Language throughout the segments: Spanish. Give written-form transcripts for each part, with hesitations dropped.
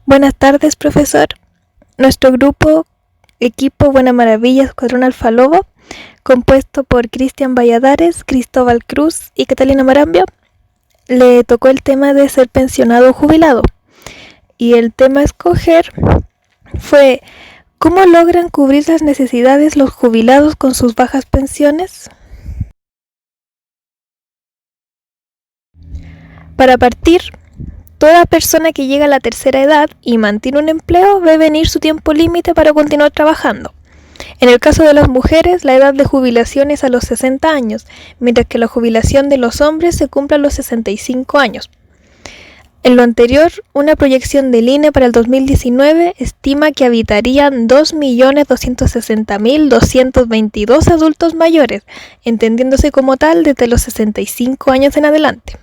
Buenas tardes, profesor. Nuestro grupo, equipo Buena Maravilla Escuadrón Alfa Lobo, compuesto por Cristian Valladares, Cristóbal Cruz y Catalina Marambio, le tocó el tema de ser pensionado o jubilado. Y el tema a escoger fue: ¿cómo logran cubrir las necesidades los jubilados con sus bajas pensiones? Para partir, toda persona que llega a la tercera edad y mantiene un empleo ve venir su tiempo límite para continuar trabajando. En el caso de las mujeres, la edad de jubilación es a los 60 años, mientras que la jubilación de los hombres se cumple a los 65 años. En lo anterior, una proyección del INE para el 2019 estima que habitarían 2.260.222 adultos mayores, entendiéndose como tal desde los 65 años en adelante,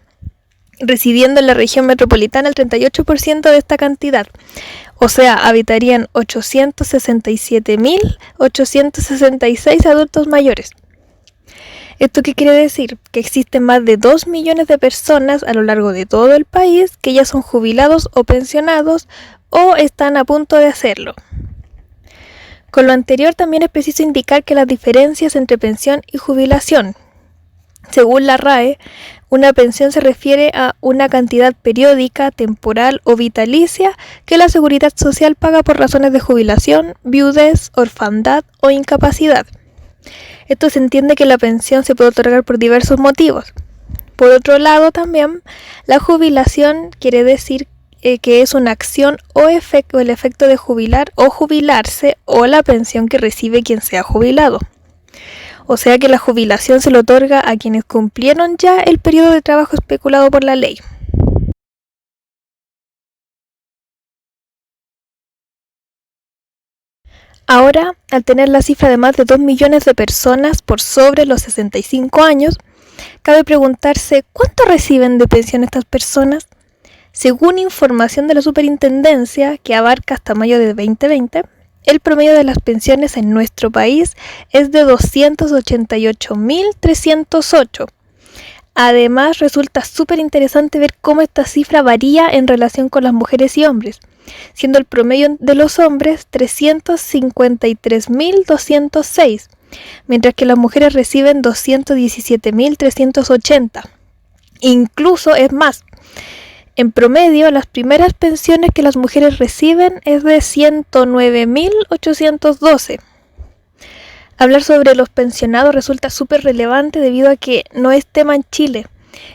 residiendo en la región metropolitana el 38% de esta cantidad, o sea, habitarían 867.866 adultos mayores. ¿Esto qué quiere decir? Que existen más de 2 millones de personas a lo largo de todo el país que ya son jubilados o pensionados o están a punto de hacerlo. Con lo anterior también es preciso indicar que las diferencias entre pensión y jubilación. Según la RAE, una pensión se refiere a una cantidad periódica, temporal o vitalicia que la Seguridad Social paga por razones de jubilación, viudez, orfandad o incapacidad. Esto se entiende que la pensión se puede otorgar por diversos motivos. Por otro lado, también, la jubilación quiere decir que es una acción o el efecto de jubilar o jubilarse o la pensión que recibe quien sea jubilado. O sea que la jubilación se le otorga a quienes cumplieron ya el periodo de trabajo especulado por la ley. Ahora, al tener la cifra de más de 2 millones de personas por sobre los 65 años, cabe preguntarse ¿cuánto reciben de pensión estas personas? Según información de la Superintendencia, que abarca hasta mayo de 2020, el promedio de las pensiones en nuestro país es de 288.308. Además, resulta súper interesante ver cómo esta cifra varía en relación con las mujeres y hombres, siendo el promedio de los hombres 353.206, mientras que las mujeres reciben 217.380. Incluso es más, en promedio, las primeras pensiones que las mujeres reciben es de 109.812. Hablar sobre los pensionados resulta súper relevante debido a que no es tema en Chile,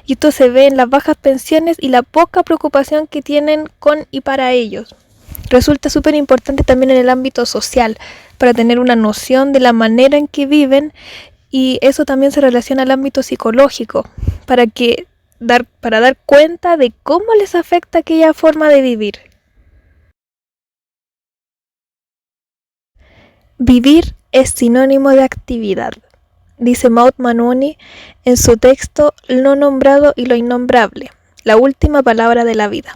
y esto se ve en las bajas pensiones y la poca preocupación que tienen con y para ellos. Resulta súper importante también en el ámbito social, para tener una noción de la manera en que viven, y eso también se relaciona al ámbito psicológico, para dar cuenta de cómo les afecta aquella forma de vivir. Vivir es sinónimo de actividad, dice Maud Manoni en su texto Lo nombrado y lo innombrable, la última palabra de la vida.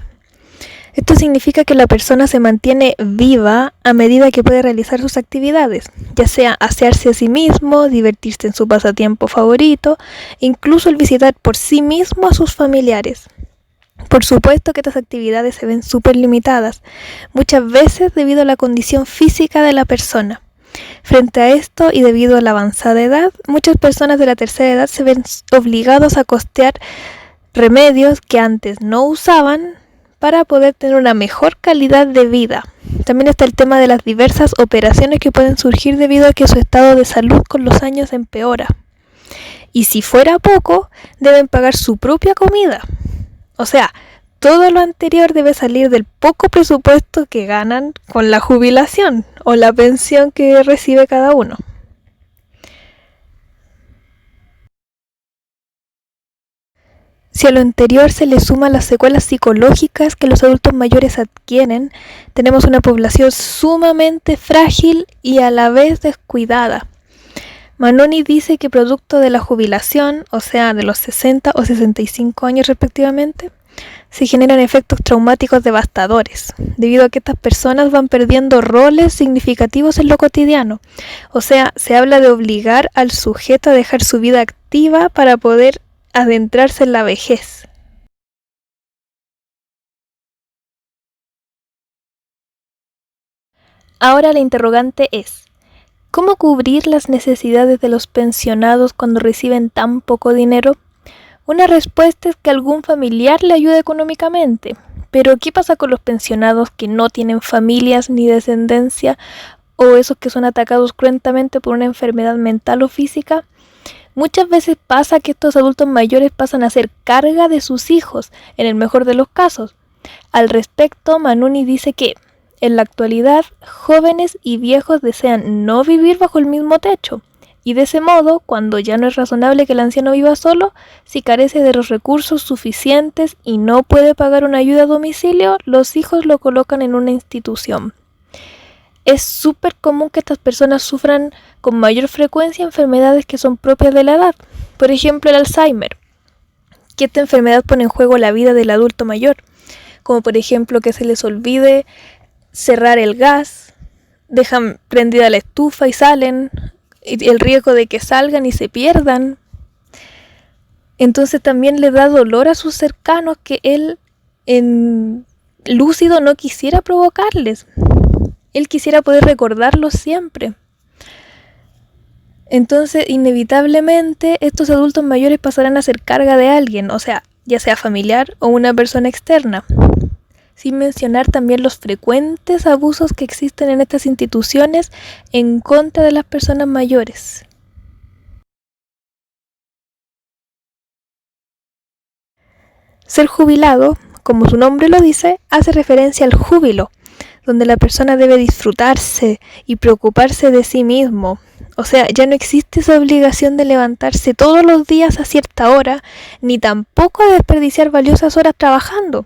Esto significa que la persona se mantiene viva a medida que puede realizar sus actividades, ya sea asearse a sí mismo, divertirse en su pasatiempo favorito, incluso el visitar por sí mismo a sus familiares. Por supuesto que estas actividades se ven súper limitadas, muchas veces debido a la condición física de la persona. Frente a esto y debido a la avanzada edad, muchas personas de la tercera edad se ven obligados a costear remedios que antes no usaban para poder tener una mejor calidad de vida. También está el tema de las diversas operaciones que pueden surgir debido a que su estado de salud con los años empeora. Y si fuera poco, deben pagar su propia comida. O sea, todo lo anterior debe salir del poco presupuesto que ganan con la jubilación o la pensión que recibe cada uno. Si a lo anterior se le suman las secuelas psicológicas que los adultos mayores adquieren, tenemos una población sumamente frágil y a la vez descuidada. Manoni dice que producto de la jubilación, o sea, de los 60 o 65 años respectivamente, se generan efectos traumáticos devastadores, debido a que estas personas van perdiendo roles significativos en lo cotidiano. O sea, se habla de obligar al sujeto a dejar su vida activa para poder adentrarse en la vejez. Ahora la interrogante es, ¿cómo cubrir las necesidades de los pensionados cuando reciben tan poco dinero? Una respuesta es que algún familiar le ayude económicamente. Pero ¿qué pasa con los pensionados que no tienen familias ni descendencia o esos que son atacados cruentamente por una enfermedad mental o física? Muchas veces pasa que estos adultos mayores pasan a ser carga de sus hijos, en el mejor de los casos. Al respecto, Manuni dice que, en la actualidad, jóvenes y viejos desean no vivir bajo el mismo techo, y de ese modo, cuando ya no es razonable que el anciano viva solo, si carece de los recursos suficientes y no puede pagar una ayuda a domicilio, los hijos lo colocan en una institución. Es súper común que estas personas sufran con mayor frecuencia enfermedades que son propias de la edad, por ejemplo el Alzheimer, que esta enfermedad pone en juego la vida del adulto mayor, como por ejemplo que se les olvide cerrar el gas, dejan prendida la estufa y salen, y el riesgo de que salgan y se pierdan. Entonces también le da dolor a sus cercanos que él en lúcido no quisiera provocarles. Él quisiera poder recordarlos siempre. Entonces, inevitablemente, estos adultos mayores pasarán a ser carga de alguien, o sea, ya sea familiar o una persona externa. Sin mencionar también los frecuentes abusos que existen en estas instituciones en contra de las personas mayores. Ser jubilado, como su nombre lo dice, hace referencia al júbilo, donde la persona debe disfrutarse y preocuparse de sí mismo. O sea, ya no existe esa obligación de levantarse todos los días a cierta hora, ni tampoco de desperdiciar valiosas horas trabajando.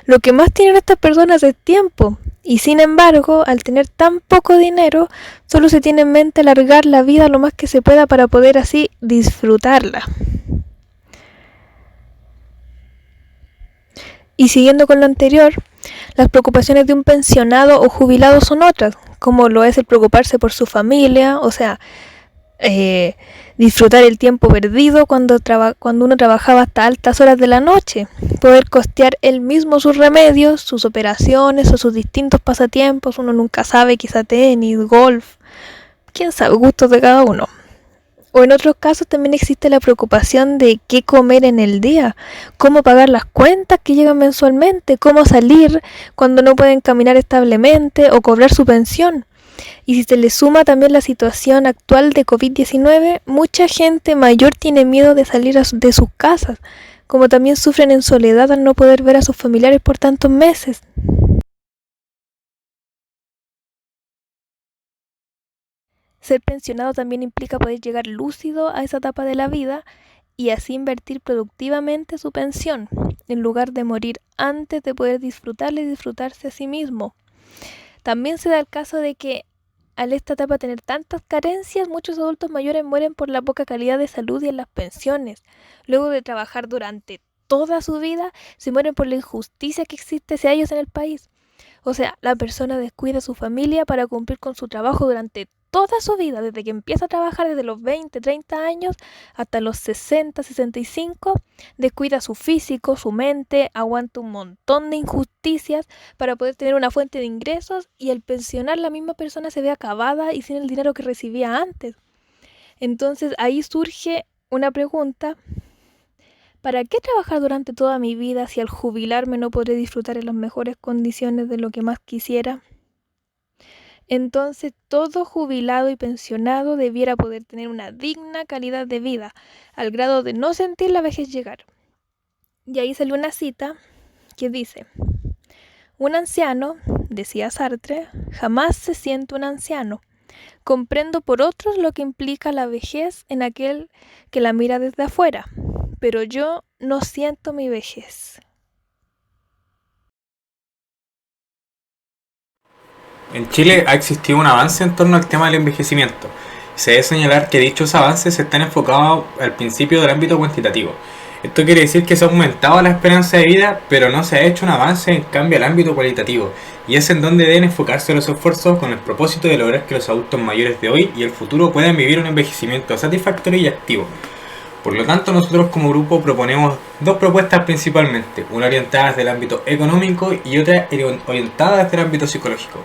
Lo que más tienen estas personas es tiempo, y sin embargo, al tener tan poco dinero, solo se tiene en mente alargar la vida lo más que se pueda para poder así disfrutarla. Y siguiendo con lo anterior, las preocupaciones de un pensionado o jubilado son otras, como lo es el preocuparse por su familia, o sea, disfrutar el tiempo perdido cuando uno trabajaba hasta altas horas de la noche, poder costear él mismo sus remedios, sus operaciones o sus distintos pasatiempos, uno nunca sabe, quizá tenis, golf, quién sabe, gustos de cada uno. O en otros casos también existe la preocupación de qué comer en el día, cómo pagar las cuentas que llegan mensualmente, cómo salir cuando no pueden caminar establemente o cobrar su pensión. Y si se le suma también la situación actual de COVID-19, mucha gente mayor tiene miedo de salir de sus casas, como también sufren en soledad al no poder ver a sus familiares por tantos meses. Ser pensionado también implica poder llegar lúcido a esa etapa de la vida y así invertir productivamente su pensión, en lugar de morir antes de poder disfrutarla y disfrutarse a sí mismo. También se da el caso de que al esta etapa tener tantas carencias, muchos adultos mayores mueren por la poca calidad de salud y en las pensiones. Luego de trabajar durante toda su vida, se mueren por la injusticia que existe hacia ellos en el país. O sea, la persona descuida a su familia para cumplir con su trabajo durante toda su vida, desde que empieza a trabajar desde los 20, 30 años hasta los 60, 65, descuida su físico, su mente, aguanta un montón de injusticias para poder tener una fuente de ingresos y al pensionar la misma persona se ve acabada y sin el dinero que recibía antes. Entonces ahí surge una pregunta. ¿Para qué trabajar durante toda mi vida si al jubilarme no podré disfrutar en las mejores condiciones de lo que más quisiera? Entonces todo jubilado y pensionado debiera poder tener una digna calidad de vida, al grado de no sentir la vejez llegar. Y ahí salió una cita que dice: un anciano, decía Sartre, jamás se siente un anciano. Comprendo por otros lo que implica la vejez en aquel que la mira desde afuera, pero yo no siento mi vejez. En Chile ha existido un avance en torno al tema del envejecimiento. Se debe señalar que dichos avances están enfocados al principio del ámbito cuantitativo. Esto quiere decir que se ha aumentado la esperanza de vida, pero no se ha hecho un avance en cambio al ámbito cualitativo, y es en donde deben enfocarse los esfuerzos con el propósito de lograr que los adultos mayores de hoy y el futuro puedan vivir un envejecimiento satisfactorio y activo. Por lo tanto, nosotros como grupo proponemos dos propuestas principalmente, una orientada desde el ámbito económico y otra orientada desde el ámbito psicológico.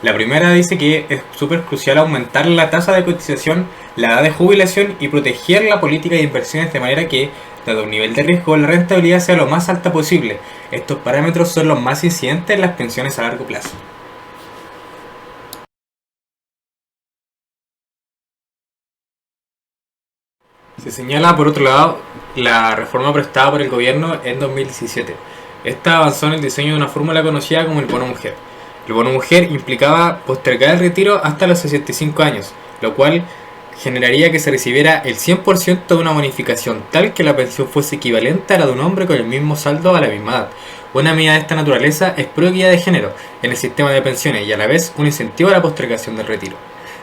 La primera dice que es súper crucial aumentar la tasa de cotización, la edad de jubilación y proteger la política de inversiones de manera que, dado un nivel de riesgo, la rentabilidad sea lo más alta posible. Estos parámetros son los más incidentes en las pensiones a largo plazo. Se señala, por otro lado, la reforma prestada por el gobierno en 2017. Esta avanzó en el diseño de una fórmula conocida como el bono mujer. El bono mujer implicaba postergar el retiro hasta los 65 años, lo cual generaría que se recibiera el 100% de una bonificación tal que la pensión fuese equivalente a la de un hombre con el mismo saldo a la misma edad. Una medida de esta naturaleza es pro equidad de género en el sistema de pensiones y a la vez un incentivo a la postergación del retiro.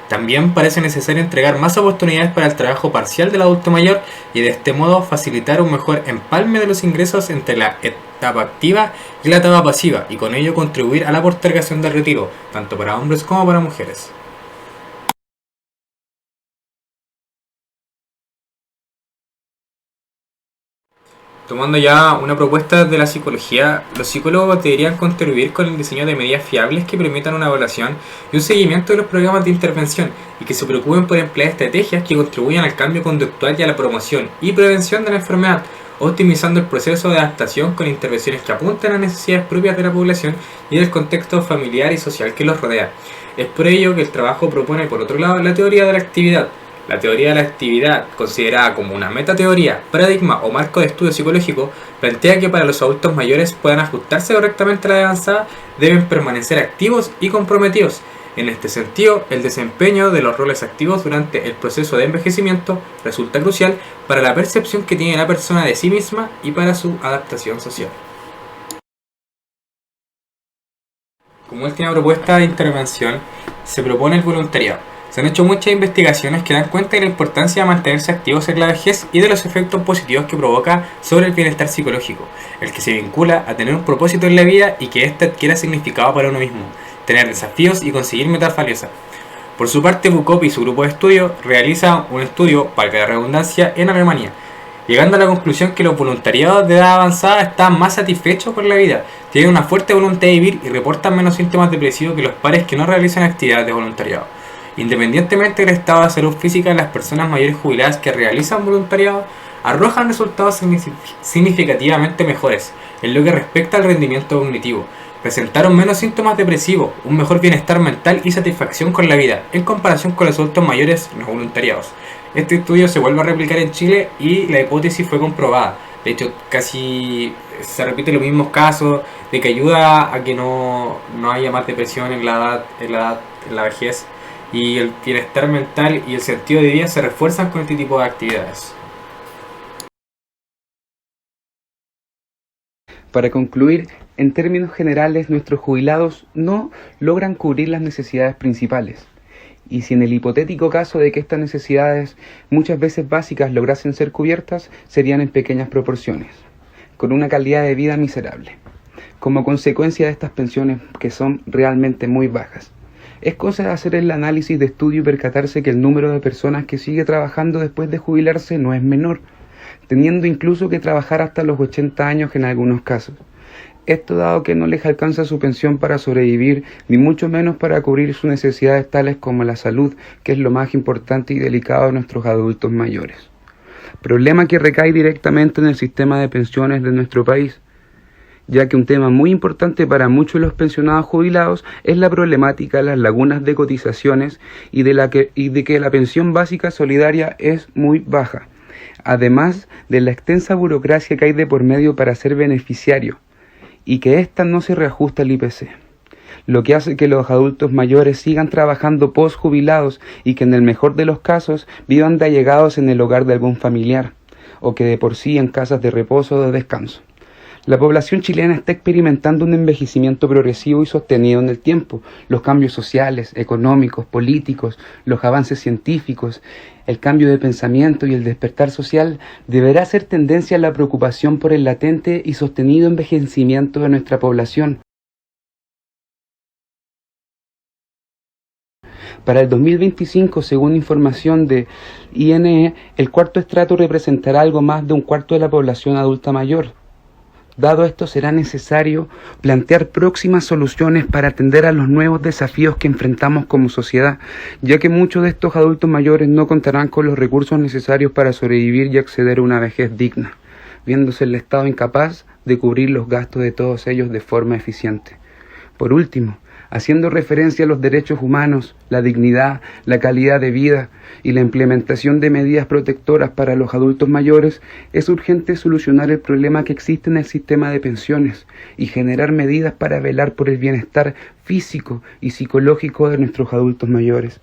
También parece necesario entregar más oportunidades para el trabajo parcial del adulto mayor y de este modo facilitar un mejor empalme de los ingresos entre la etapa activa y la etapa pasiva y con ello contribuir a la postergación del retiro, tanto para hombres como para mujeres. Tomando ya una propuesta de la psicología, los psicólogos deberían contribuir con el diseño de medidas fiables que permitan una evaluación y un seguimiento de los programas de intervención y que se preocupen por emplear estrategias que contribuyan al cambio conductual y a la promoción y prevención de la enfermedad, optimizando el proceso de adaptación con intervenciones que apunten a necesidades propias de la población y del contexto familiar y social que los rodea. Es por ello que el trabajo propone, por otro lado, la teoría de la actividad. La teoría de la actividad, considerada como una metateoría, paradigma o marco de estudio psicológico, plantea que para los adultos mayores puedan ajustarse correctamente a la edad avanzada, deben permanecer activos y comprometidos. En este sentido, el desempeño de los roles activos durante el proceso de envejecimiento resulta crucial para la percepción que tiene la persona de sí misma y para su adaptación social. Como última propuesta de intervención, se propone el voluntariado. Se han hecho muchas investigaciones que dan cuenta de la importancia de mantenerse activos en la vejez y de los efectos positivos que provoca sobre el bienestar psicológico, el que se vincula a tener un propósito en la vida y que éste adquiera significado para uno mismo, tener desafíos y conseguir metas valiosas. Por su parte, Bukov y su grupo de estudio realiza un estudio, valga la redundancia, en Alemania, llegando a la conclusión que los voluntariados de edad avanzada están más satisfechos con la vida, tienen una fuerte voluntad de vivir y reportan menos síntomas depresivos que los pares que no realizan actividades de voluntariado. Independientemente del estado de salud física de las personas mayores jubiladas que realizan voluntariado, arrojan resultados significativamente mejores en lo que respecta al rendimiento cognitivo. Presentaron menos síntomas depresivos, un mejor bienestar mental y satisfacción con la vida en comparación con los adultos mayores no voluntariados. Este estudio se vuelve a replicar en Chile y la hipótesis fue comprobada. De hecho, casi se repiten los mismos casos de que ayuda a que no haya más depresión en la vejez. Y el bienestar mental y el sentido de vida se refuerzan con este tipo de actividades. Para concluir, en términos generales, nuestros jubilados no logran cubrir las necesidades principales. Y si en el hipotético caso de que estas necesidades, muchas veces básicas, lograsen ser cubiertas, serían en pequeñas proporciones, con una calidad de vida miserable, como consecuencia de estas pensiones que son realmente muy bajas. Es cosa de hacer el análisis de estudio y percatarse que el número de personas que sigue trabajando después de jubilarse no es menor, teniendo incluso que trabajar hasta los 80 años en algunos casos. Esto dado que no les alcanza su pensión para sobrevivir, ni mucho menos para cubrir sus necesidades tales como la salud, que es lo más importante y delicado de nuestros adultos mayores. Problema que recae directamente en el sistema de pensiones de nuestro país, ya que un tema muy importante para muchos de los pensionados jubilados es la problemática de las lagunas de cotizaciones y de que la pensión básica solidaria es muy baja, además de la extensa burocracia que hay de por medio para ser beneficiario y que ésta no se reajusta al IPC, lo que hace que los adultos mayores sigan trabajando post-jubilados y que en el mejor de los casos vivan de allegados en el hogar de algún familiar, o que de por sí en casas de reposo o de descanso. La población chilena está experimentando un envejecimiento progresivo y sostenido en el tiempo. Los cambios sociales, económicos, políticos, los avances científicos, el cambio de pensamiento y el despertar social deberá ser tendencia a la preocupación por el latente y sostenido envejecimiento de nuestra población. Para el 2025, según información de INE, el cuarto estrato representará algo más de un cuarto de la población adulta mayor. Dado esto, será necesario plantear próximas soluciones para atender a los nuevos desafíos que enfrentamos como sociedad, ya que muchos de estos adultos mayores no contarán con los recursos necesarios para sobrevivir y acceder a una vejez digna, viéndose el Estado incapaz de cubrir los gastos de todos ellos de forma eficiente. Por último, haciendo referencia a los derechos humanos, la dignidad, la calidad de vida y la implementación de medidas protectoras para los adultos mayores, es urgente solucionar el problema que existe en el sistema de pensiones y generar medidas para velar por el bienestar físico y psicológico de nuestros adultos mayores.